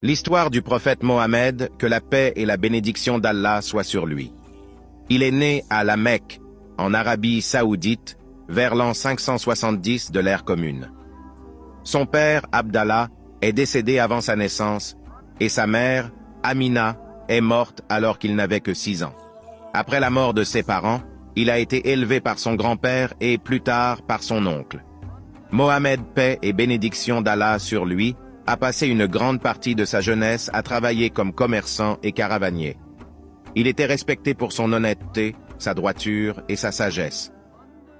L'histoire du prophète Mohammed, que la paix et la bénédiction d'Allah soient sur lui. Il est né à la Mecque, en Arabie saoudite, vers l'an 570 de l'ère commune. Son père, Abdallah, est décédé avant sa naissance, et sa mère, Amina, est morte alors qu'il n'avait que 6 ans. Après la mort de ses parents, il a été élevé par son grand-père et plus tard par son oncle. Mohammed, paix et bénédiction d'Allah sur lui, a passé une grande partie de sa jeunesse à travailler comme commerçant et caravanier. Il était respecté pour son honnêteté, sa droiture et sa sagesse.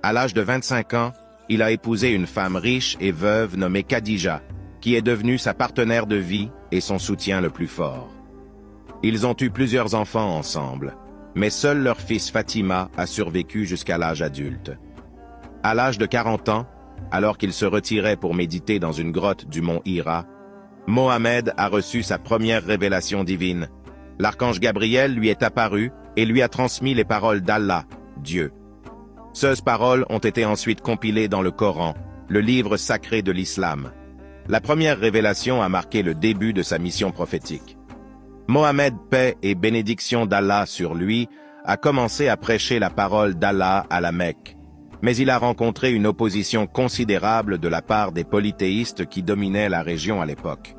À l'âge de 25 ans, il a épousé une femme riche et veuve nommée Khadija, qui est devenue sa partenaire de vie et son soutien le plus fort. Ils ont eu plusieurs enfants ensemble, mais seul leur fils Fatima a survécu jusqu'à l'âge adulte. À l'âge de 40 ans, alors qu'il se retirait pour méditer dans une grotte du mont Hira, Mohammed a reçu sa première révélation divine. L'archange Gabriel lui est apparu et lui a transmis les paroles d'Allah, Dieu. Ces paroles ont été ensuite compilées dans le Coran, le livre sacré de l'islam. La première révélation a marqué le début de sa mission prophétique. Mohammed, paix et bénédiction d'Allah sur lui, a commencé à prêcher la parole d'Allah à la Mecque. Mais il a rencontré une opposition considérable de la part des polythéistes qui dominaient la région à l'époque.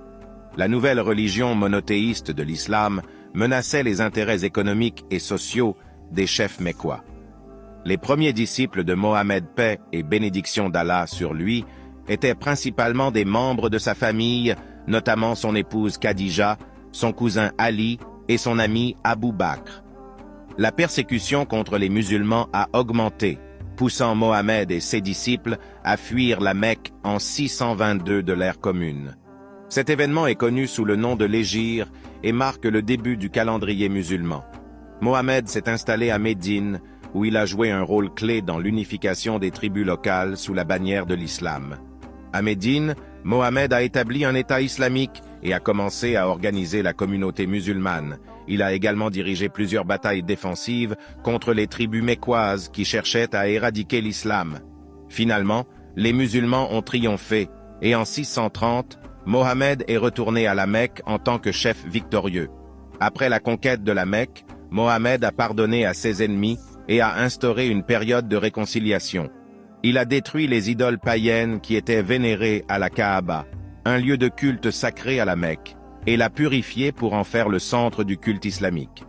La nouvelle religion monothéiste de l'islam menaçait les intérêts économiques et sociaux des chefs mécois. Les premiers disciples de Mohammed, paix et bénédiction d'Allah sur lui, étaient principalement des membres de sa famille, notamment son épouse Khadija, son cousin Ali et son ami Abu Bakr. La persécution contre les musulmans a augmenté, poussant Mohammed et ses disciples à fuir la Mecque en 622 de l'ère commune. Cet événement est connu sous le nom de l'Hégire et marque le début du calendrier musulman. Mohammed s'est installé à Médine, où il a joué un rôle clé dans l'unification des tribus locales sous la bannière de l'islam. À Médine, Mohammed a établi un État islamique et a commencé à organiser la communauté musulmane. Il a également dirigé plusieurs batailles défensives contre les tribus mécoises qui cherchaient à éradiquer l'islam. Finalement, les musulmans ont triomphé et en 630, Mohammed est retourné à la Mecque en tant que chef victorieux. Après la conquête de la Mecque, Mohammed a pardonné à ses ennemis et a instauré une période de réconciliation. Il a détruit les idoles païennes qui étaient vénérées à la Kaaba, un lieu de culte sacré à la Mecque, et l'a purifié pour en faire le centre du culte islamique.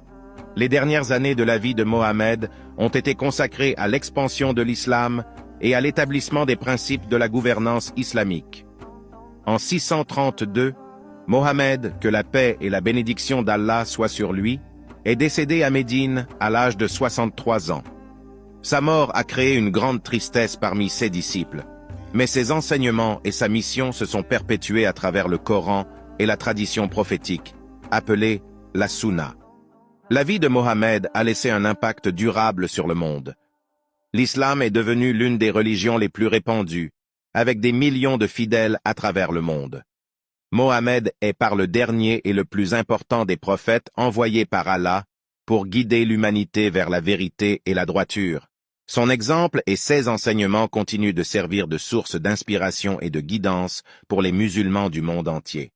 Les dernières années de la vie de Mohammed ont été consacrées à l'expansion de l'islam et à l'établissement des principes de la gouvernance islamique. En 632, Mohammed, que la paix et la bénédiction d'Allah soient sur lui, est décédé à Médine à l'âge de 63 ans. Sa mort a créé une grande tristesse parmi ses disciples, mais ses enseignements et sa mission se sont perpétués à travers le Coran et la tradition prophétique, appelée la Sunna. La vie de Mohammed a laissé un impact durable sur le monde. L'islam est devenu l'une des religions les plus répandues, avec des millions de fidèles à travers le monde. Mohammed est par le dernier et le plus important des prophètes envoyés par Allah pour guider l'humanité vers la vérité et la droiture. Son exemple et ses enseignements continuent de servir de source d'inspiration et de guidance pour les musulmans du monde entier.